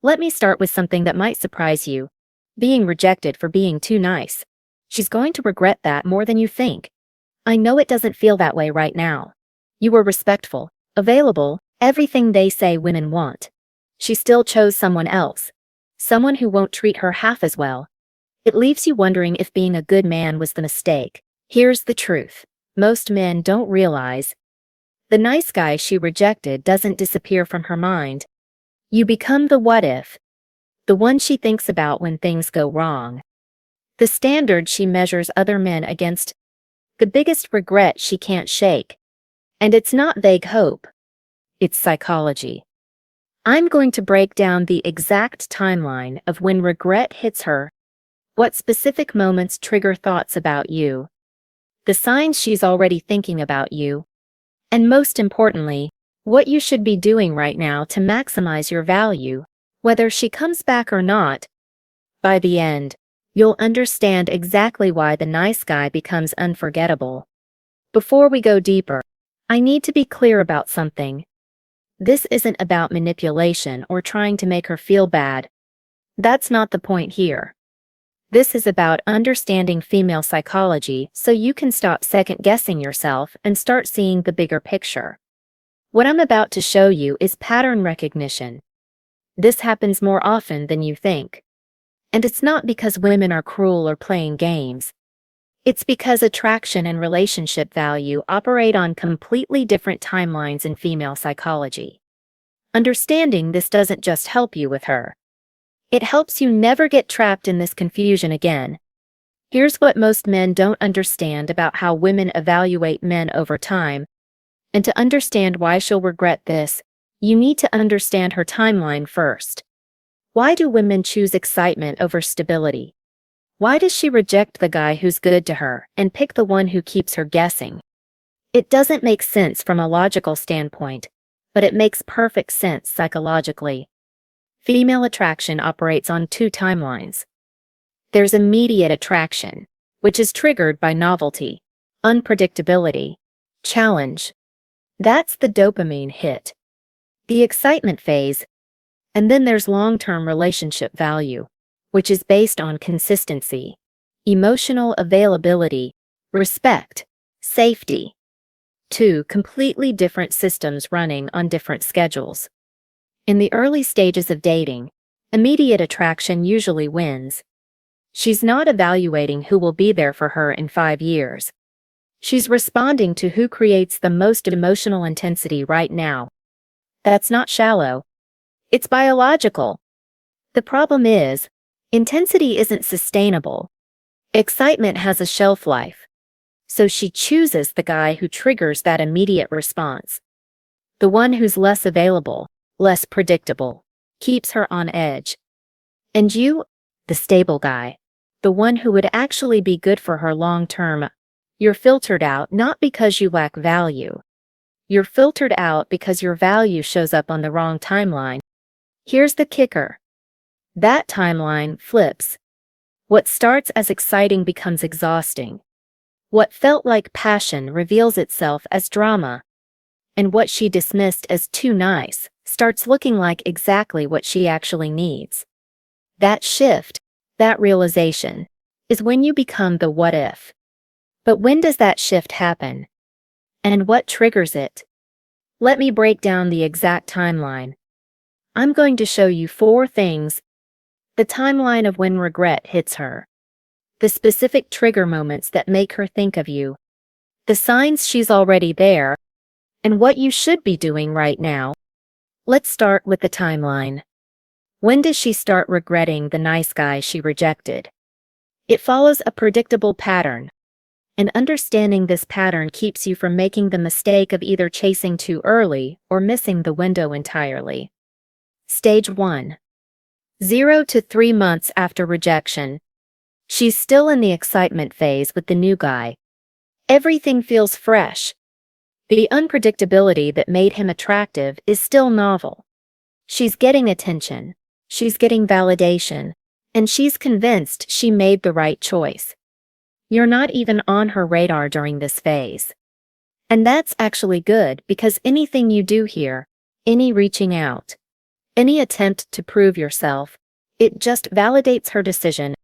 Let me start with something that might surprise you. Being rejected for being too nice. She's going to regret that more than you think. I know it doesn't feel that way right now. You were respectful, available, everything they say women want. She still chose someone else. Someone who won't treat her half as well. It leaves you wondering if being a good man was the mistake. Here's the truth. Most men don't realize. The nice guy she rejected doesn't disappear from her mind. You become the what if. The one she thinks about when things go wrong. The standard she measures other men against. The biggest regret she can't shake. And it's not vague hope. It's psychology. I'm going to break down the exact timeline of when regret hits her. What specific moments trigger thoughts about you. The signs she's already thinking about you. And most importantly, what you should be doing right now to maximize your value, whether she comes back or not. By the end, you'll understand exactly why the nice guy becomes unforgettable. Before we go deeper, I need to be clear about something. This isn't about manipulation or trying to make her feel bad. That's not the point here. This is about understanding female psychology so you can stop second-guessing yourself and start seeing the bigger picture. What I'm about to show you is pattern recognition. This happens more often than you think. And it's not because women are cruel or playing games. It's because attraction and relationship value operate on completely different timelines in female psychology. Understanding this doesn't just help you with her. It helps you never get trapped in this confusion again. Here's what most men don't understand about how women evaluate men over time. And to understand why she'll regret this, you need to understand her timeline first. Why do women choose excitement over stability? Why does she reject the guy who's good to her and pick the one who keeps her guessing? It doesn't make sense from a logical standpoint, but it makes perfect sense psychologically. Female attraction operates on two timelines. There's immediate attraction, which is triggered by novelty, unpredictability, challenge. That's the dopamine hit. The excitement phase. And then there's long-term relationship value, which is based on consistency, emotional availability, respect, safety. Two completely different systems running on different schedules. In the early stages of dating, immediate attraction usually wins. She's not evaluating who will be there for her in 5 years. She's responding to who creates the most emotional intensity right now. That's not shallow. It's biological. The problem is, intensity isn't sustainable. Excitement has a shelf life. So she chooses the guy who triggers that immediate response. The one who's less available, less predictable, keeps her on edge. And you, the stable guy, the one who would actually be good for her long term, you're filtered out not because you lack value. You're filtered out because your value shows up on the wrong timeline. Here's the kicker. That timeline flips. What starts as exciting becomes exhausting. What felt like passion reveals itself as drama. And what she dismissed as too nice starts looking like exactly what she actually needs. That shift, that realization, is when you become the what if. But when does that shift happen? And what triggers it? Let me break down the exact timeline. I'm going to show you 4 things. The timeline of when regret hits her. The specific trigger moments that make her think of you. The signs she's already there. And what you should be doing right now. Let's start with the timeline. When does she start regretting the nice guy she rejected? It follows a predictable pattern. And understanding this pattern keeps you from making the mistake of either chasing too early or missing the window entirely. Stage 1. 0 to 3 months after rejection. She's still in the excitement phase with the new guy. Everything feels fresh. The unpredictability that made him attractive is still novel. She's getting attention, she's getting validation, and she's convinced she made the right choice. You're not even on her radar during this phase. And that's actually good because anything you do here, any reaching out, Any attempt to prove yourself, it just validates her decision.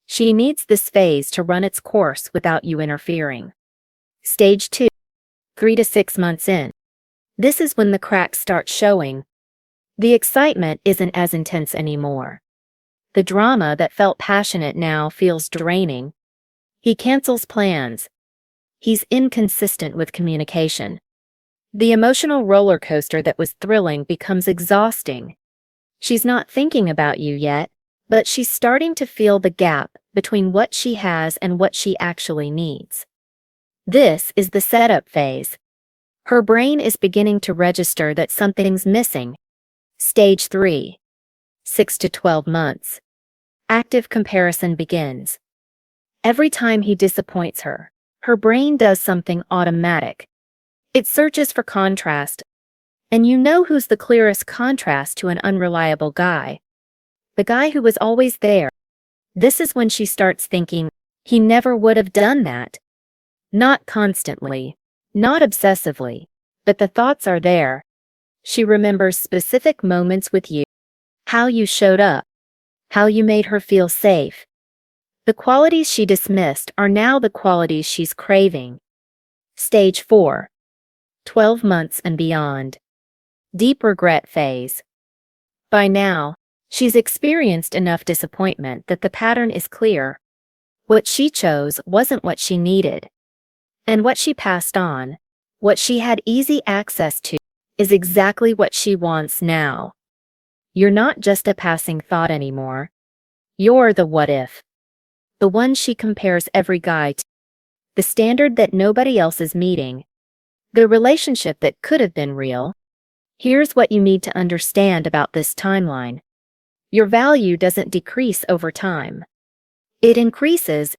She needs this phase to run its course without you interfering. Stage 2. 3 to 6 months in. This is when the cracks start showing. The excitement isn't as intense anymore. The drama that felt passionate now feels draining. He cancels plans. He's inconsistent with communication. The emotional roller coaster that was thrilling becomes exhausting. She's not thinking about you yet, but she's starting to feel the gap between what she has and what she actually needs. This is the setup phase. Her brain is beginning to register that something's missing. Stage 3. 6 to 12 months. Active comparison begins. Every time he disappoints her, her brain does something automatic. It searches for contrast. And you know who's the clearest contrast to an unreliable guy? The guy who was always there. This is when she starts thinking, he never would have done that. Not constantly, not obsessively, but the thoughts are there. She remembers specific moments with you, how you showed up, how you made her feel safe. The qualities she dismissed are now the qualities she's craving. Stage 4. 12 months and beyond. Deep regret phase. By now, she's experienced enough disappointment that the pattern is clear. What she chose wasn't what she needed. And what she passed on, what she had easy access to, is exactly what she wants now. You're not just a passing thought anymore. You're the what if. The one she compares every guy to. The standard that nobody else is meeting. The relationship that could have been real. Here's what you need to understand about this timeline. Your value doesn't decrease over time. It increases.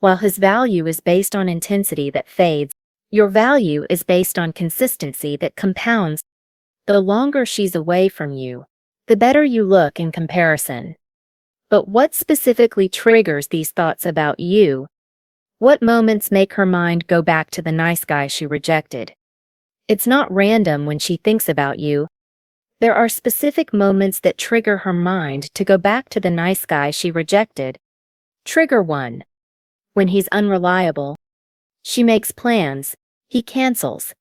While his value is based on intensity that fades, your value is based on consistency that compounds. The longer she's away from you, the better you look in comparison. But what specifically triggers these thoughts about you? What moments make her mind go back to the nice guy she rejected? It's not random when she thinks about you. There are specific moments that trigger her mind to go back to the nice guy she rejected. Trigger 1. When he's unreliable. She makes plans. He cancels.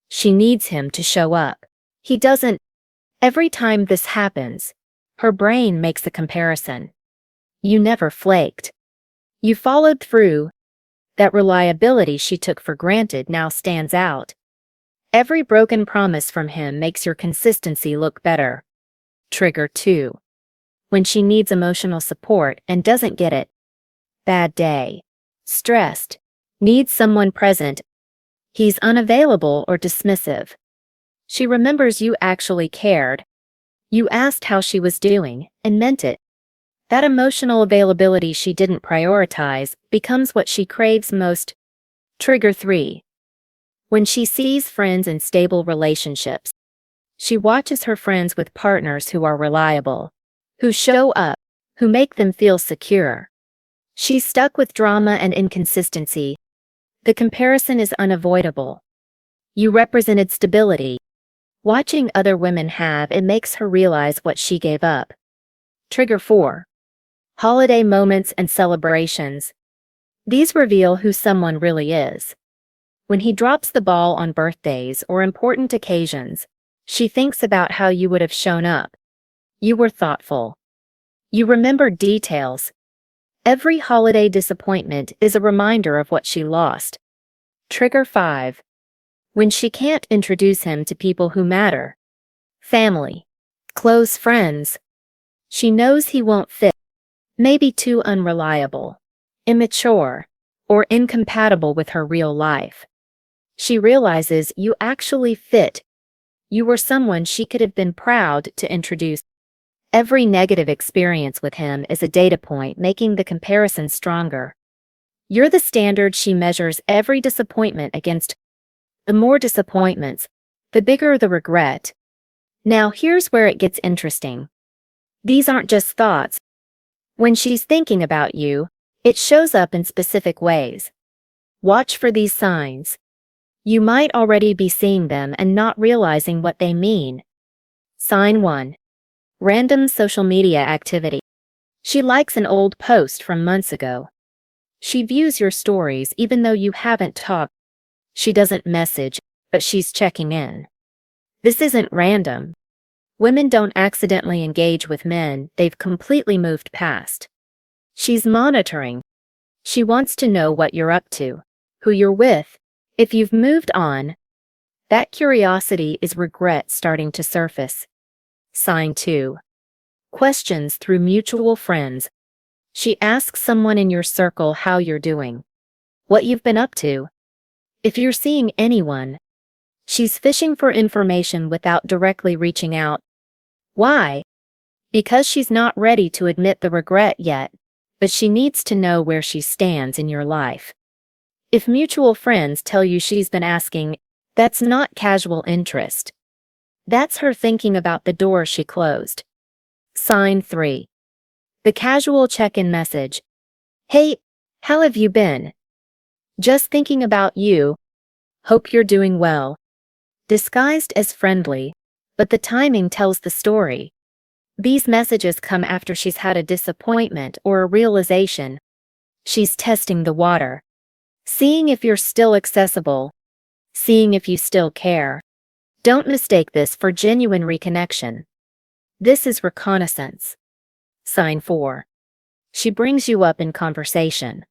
She needs him to show up. He doesn't. Every time this happens, her brain makes a comparison. You never flaked. You followed through. That reliability she took for granted now stands out. Every broken promise from him makes your consistency look better. Trigger 2. When she needs emotional support and doesn't get it. Bad day. Stressed. Needs someone present. He's unavailable or dismissive. She remembers you actually cared. You asked how she was doing and meant it. That emotional availability she didn't prioritize becomes what she craves most. Trigger 3. When she sees friends in stable relationships. She watches her friends with partners who are reliable, who show up, who make them feel secure. She's stuck with drama and inconsistency. The comparison is unavoidable. You represented stability. Watching other women have it makes her realize what she gave up. Trigger 4. Holiday moments and celebrations. These reveal who someone really is. When he drops the ball on birthdays or important occasions, she thinks about how you would have shown up. You were thoughtful. You remembered details. Every holiday disappointment is a reminder of what she lost. Trigger 5. When she can't introduce him to people who matter. Family. Close friends. She knows he won't fit. Maybe too unreliable, immature, or incompatible with her real life. She realizes you actually fit. You were someone she could have been proud to introduce. Every negative experience with him is a data point making the comparison stronger. You're the standard she measures every disappointment against. The more disappointments, the bigger the regret. Now here's where it gets interesting. These aren't just thoughts. When she's thinking about you, it shows up in specific ways. Watch for these signs. You might already be seeing them and not realizing what they mean. Sign 1. Random social media activity. She likes an old post from months ago. She views your stories even though you haven't talked. She doesn't message, but she's checking in. This isn't random. Women don't accidentally engage with men they've completely moved past. She's monitoring. She wants to know what you're up to, who you're with, if you've moved on. That curiosity is regret starting to surface. Sign 2. Questions through mutual friends. She asks someone in your circle how you're doing, what you've been up to, if you're seeing anyone. She's fishing for information without directly reaching out. Why? Because she's not ready to admit the regret yet, but she needs to know where she stands in your life. If mutual friends tell you she's been asking, that's not casual interest. That's her thinking about the door she closed. Sign 3. The casual check-in message. Hey, how have you been? Just thinking about you. Hope you're doing well. Disguised as friendly, but the timing tells the story. These messages come after she's had a disappointment or a realization. She's testing the water. Seeing if you're still accessible. Seeing if you still care. Don't mistake this for genuine reconnection. This is reconnaissance. Sign 4. She brings you up in conversation.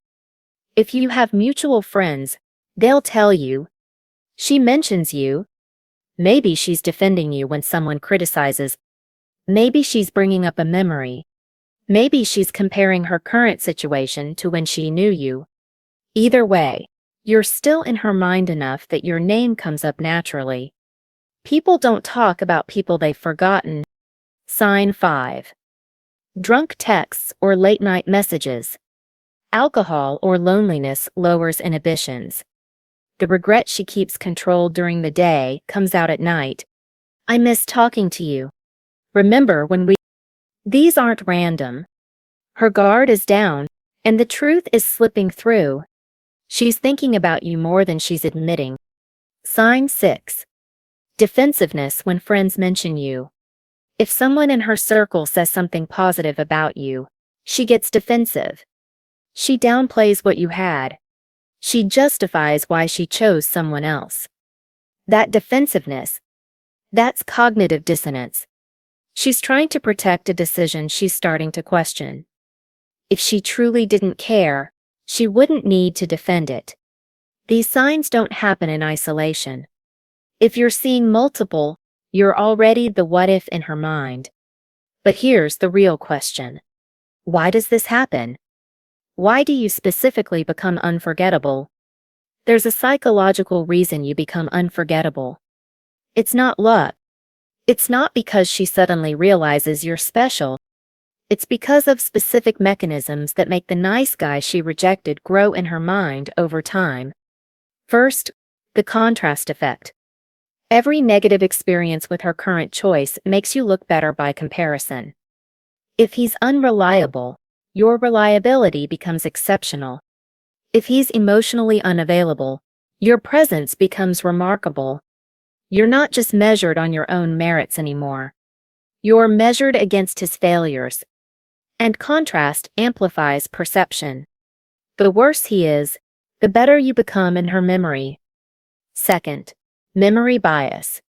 If you have mutual friends, they'll tell you. She mentions you. Maybe she's defending you when someone criticizes. Maybe she's bringing up a memory. Maybe she's comparing her current situation to when she knew you. Either way, you're still in her mind enough that your name comes up naturally. People don't talk about people they've forgotten. Sign 5. Drunk texts or late-night messages. Alcohol or loneliness lowers inhibitions. The regret she keeps controlled during the day comes out at night. I miss talking to you. Remember when we... These aren't random. Her guard is down, and the truth is slipping through. She's thinking about you more than she's admitting. Sign 6. Defensiveness when friends mention you. If someone in her circle says something positive about you, she gets defensive. She downplays what you had. She justifies why she chose someone else. That defensiveness, that's cognitive dissonance. She's trying to protect a decision she's starting to question. If she truly didn't care, she wouldn't need to defend it. These signs don't happen in isolation. If you're seeing multiple, you're already the what if in her mind. But here's the real question. Why does this happen? Why do you specifically become unforgettable? There's a psychological reason you become unforgettable. It's not luck. It's not because she suddenly realizes you're special. It's because of specific mechanisms that make the nice guy she rejected grow in her mind over time. First, the contrast effect. Every negative experience with her current choice makes you look better by comparison. If he's unreliable, your reliability becomes exceptional. If he's emotionally unavailable, your presence becomes remarkable. You're not just measured on your own merits anymore. You're measured against his failures. And contrast amplifies perception. The worse he is, the better you become in her memory. Second, memory bias.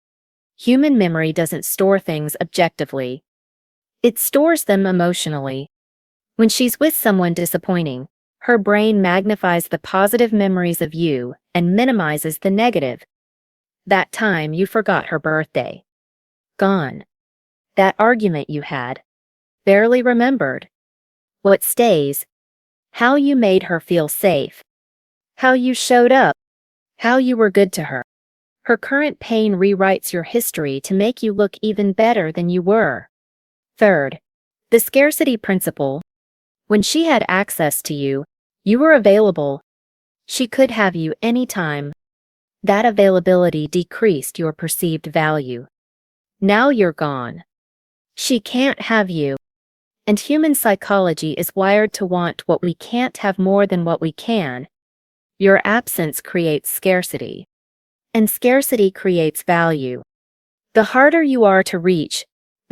Human memory doesn't store things objectively. It stores them emotionally. When she's with someone disappointing, her brain magnifies the positive memories of you and minimizes the negative. That time you forgot her birthday. Gone. That argument you had. Barely remembered. What stays? How you made her feel safe. How you showed up. How you were good to her. Her current pain rewrites your history to make you look even better than you were. Third, the scarcity principle. When she had access to you, you were available. She could have you anytime. That availability decreased your perceived value. Now you're gone. She can't have you. And human psychology is wired to want what we can't have more than what we can. Your absence creates scarcity. And scarcity creates value. The harder you are to reach,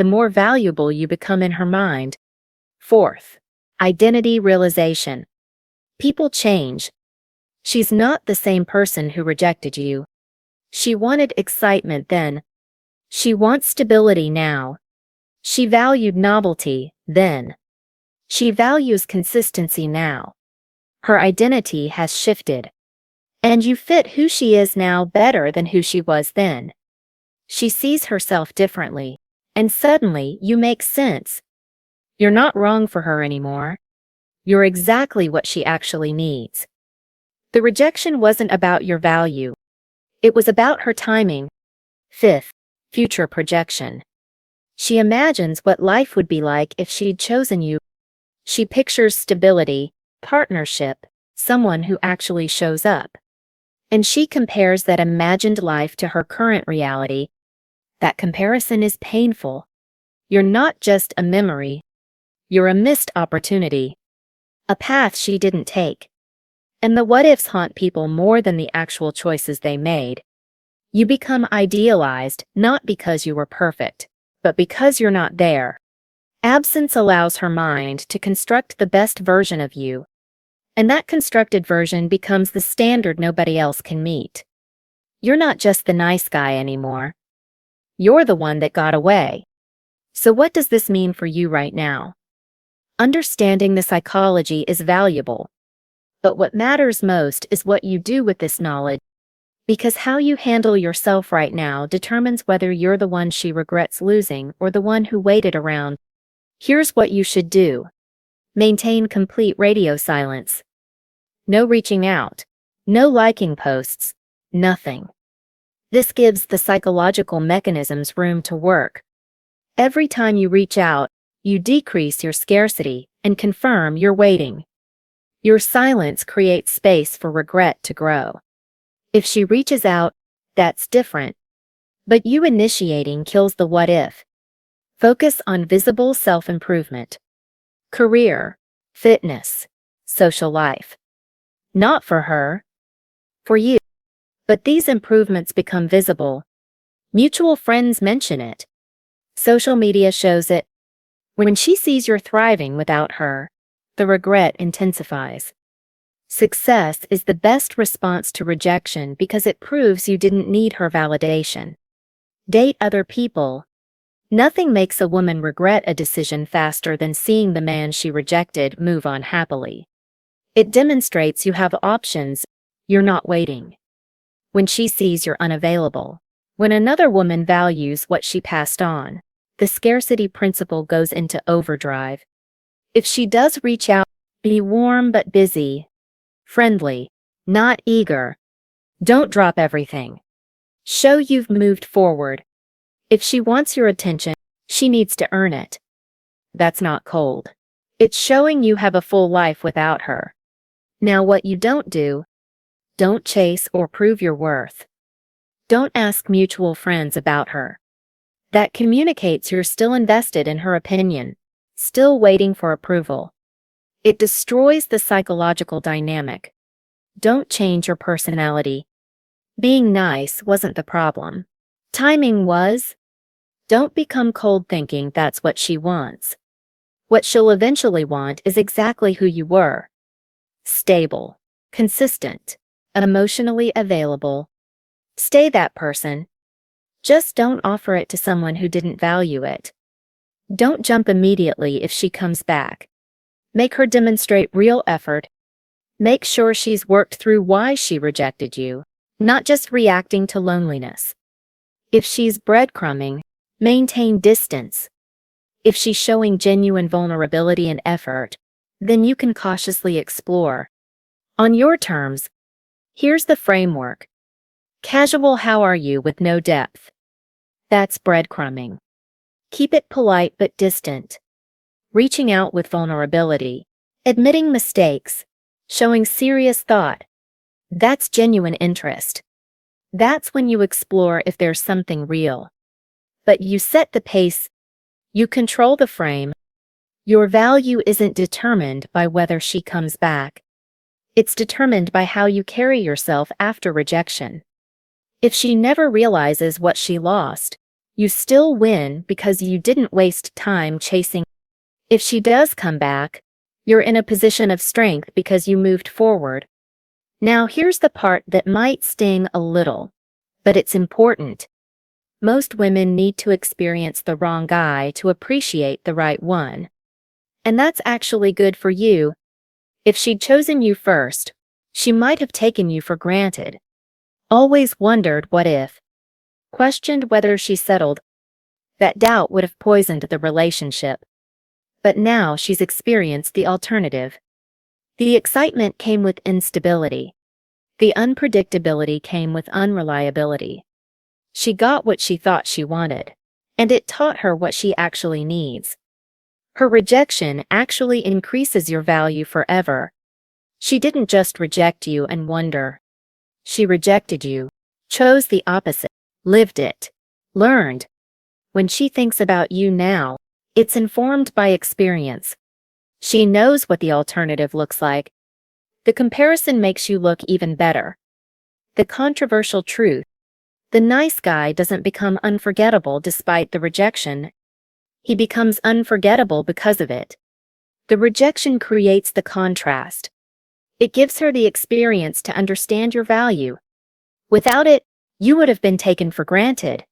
the more valuable you become in her mind. Fourth, identity realization. People change. She's not the same person who rejected you. She wanted excitement then. She wants stability now. She valued novelty then. She values consistency now. Her identity has shifted. And you fit who she is now better than who she was then. She sees herself differently, and suddenly you make sense. You're not wrong for her anymore. You're exactly what she actually needs. The rejection wasn't about your value. It was about her timing. Fifth, future projection. She imagines what life would be like if she'd chosen you. She pictures stability, partnership, someone who actually shows up. And she compares that imagined life to her current reality. That comparison is painful. You're not just a memory. You're a missed opportunity. A path she didn't take. And the what-ifs haunt people more than the actual choices they made. You become idealized not because you were perfect, but because you're not there. Absence allows her mind to construct the best version of you. And that constructed version becomes the standard nobody else can meet. You're not just the nice guy anymore. You're the one that got away. So what does this mean for you right now? Understanding the psychology is valuable. But what matters most is what you do with this knowledge. Because how you handle yourself right now determines whether you're the one she regrets losing or the one who waited around. Here's what you should do. Maintain complete radio silence. No reaching out. No liking posts. Nothing. This gives the psychological mechanisms room to work. Every time you reach out, you decrease your scarcity and confirm you're waiting. Your silence creates space for regret to grow. If she reaches out, that's different. But you initiating kills the what if. Focus on visible self-improvement. Career, fitness, social life. Not for her. For you. But these improvements become visible. Mutual friends mention it. Social media shows it. When she sees you're thriving without her, the regret intensifies. Success is the best response to rejection because it proves you didn't need her validation. Date other people. Nothing makes a woman regret a decision faster than seeing the man she rejected move on happily. It demonstrates you have options, you're not waiting. When she sees you're unavailable. When another woman values what she passed on, the scarcity principle goes into overdrive. If she does reach out, be warm but busy. Friendly, not eager. Don't drop everything. Show you've moved forward. If she wants your attention, she needs to earn it. That's not cold. It's showing you have a full life without her. Now what you don't do, don't chase or prove your worth. Don't ask mutual friends about her. That communicates you're still invested in her opinion, still waiting for approval. It destroys the psychological dynamic. Don't change your personality. Being nice wasn't the problem. Timing was. Don't become cold thinking that's what she wants. What she'll eventually want is exactly who you were. Stable, consistent, emotionally available. Stay that person. Just don't offer it to someone who didn't value it. Don't jump immediately if she comes back. Make her demonstrate real effort. Make sure she's worked through why she rejected you, not just reacting to loneliness. If she's breadcrumbing, maintain distance. If she's showing genuine vulnerability and effort, then you can cautiously explore. On your terms. Here's the framework. Casual how are you with no depth. That's breadcrumbing. Keep it polite but distant. Reaching out with vulnerability. Admitting mistakes. Showing serious thought. That's genuine interest. That's when you explore if there's something real. But you set the pace. You control the frame. Your value isn't determined by whether she comes back. It's determined by how you carry yourself after rejection. If she never realizes what she lost, You still win because you didn't waste time chasing. If she does come back, you're in a position of strength because you moved forward. Now here's the part that might sting a little, but it's important. Most women need to experience the wrong guy to appreciate the right one. And that's actually good for you. If she'd chosen you first, she might have taken you for granted. Always wondered what if. Questioned whether she settled. That doubt would have poisoned the relationship. But now she's experienced the alternative. The excitement came with instability. The unpredictability came with unreliability. She got what she thought she wanted, and it taught her what she actually needs. Her rejection actually increases your value forever. She didn't just reject you and wonder. She rejected you, chose the opposite, lived it, learned. When she thinks about you now, it's informed by experience. She knows what the alternative looks like. The comparison makes you look even better. The controversial truth: the nice guy doesn't become unforgettable despite the rejection. He becomes unforgettable because of it. The rejection creates the contrast. It gives her the experience to understand your value. Without it, you would have been taken for granted.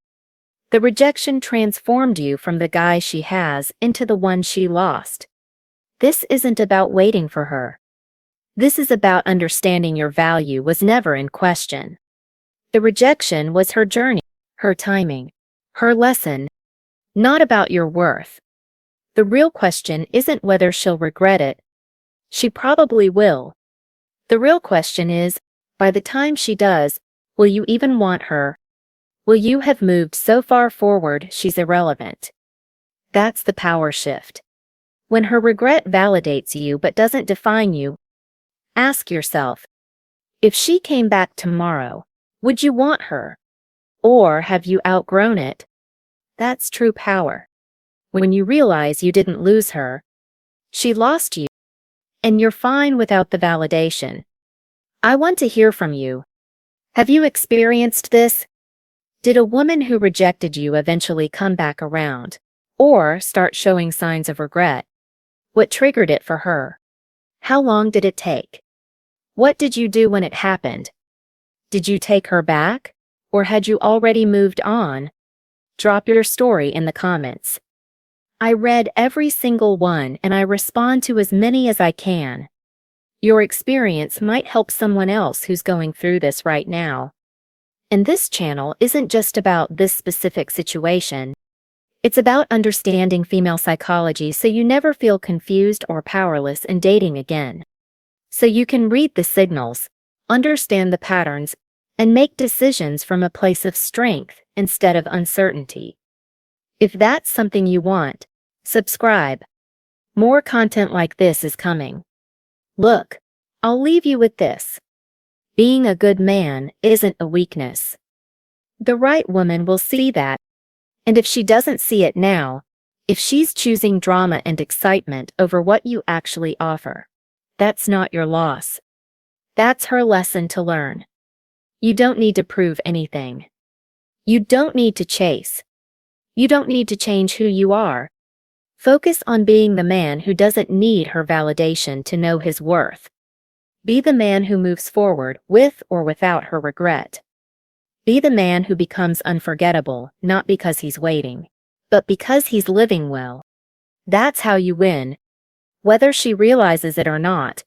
The rejection transformed you from the guy she has into the one she lost. This isn't about waiting for her. This is about understanding your value was never in question. The rejection was her journey, her timing, her lesson, not about your worth. The real question isn't whether she'll regret it. She probably will. The real question is, by the time she does, will you even want her? Will you have moved so far forward she's irrelevant? That's the power shift. When her regret validates you but doesn't define you, ask yourself, if she came back tomorrow, would you want her? Or have you outgrown it? That's true power. When you realize you didn't lose her, she lost you, and you're fine without the validation. I want to hear from you. Have you experienced this? Did a woman who rejected you eventually come back around, or start showing signs of regret? What triggered it for her? How long did it take? What did you do when it happened? Did you take her back, or had you already moved on? Drop your story in the comments. I read every single one and I respond to as many as I can. Your experience might help someone else who's going through this right now. And this channel isn't just about this specific situation. It's about understanding female psychology so you never feel confused or powerless in dating again. So you can read the signals, understand the patterns, and make decisions from a place of strength instead of uncertainty. If that's something you want, subscribe. More content like this is coming. Look, I'll leave you with this. Being a good man isn't a weakness. The right woman will see that. And if she doesn't see it now, if she's choosing drama and excitement over what you actually offer, that's not your loss. That's her lesson to learn. You don't need to prove anything. You don't need to chase. You don't need to change who you are. Focus on being the man who doesn't need her validation to know his worth. Be the man who moves forward with or without her regret. Be the man who becomes unforgettable, not because he's waiting, but because he's living well. That's how you win, whether she realizes it or not.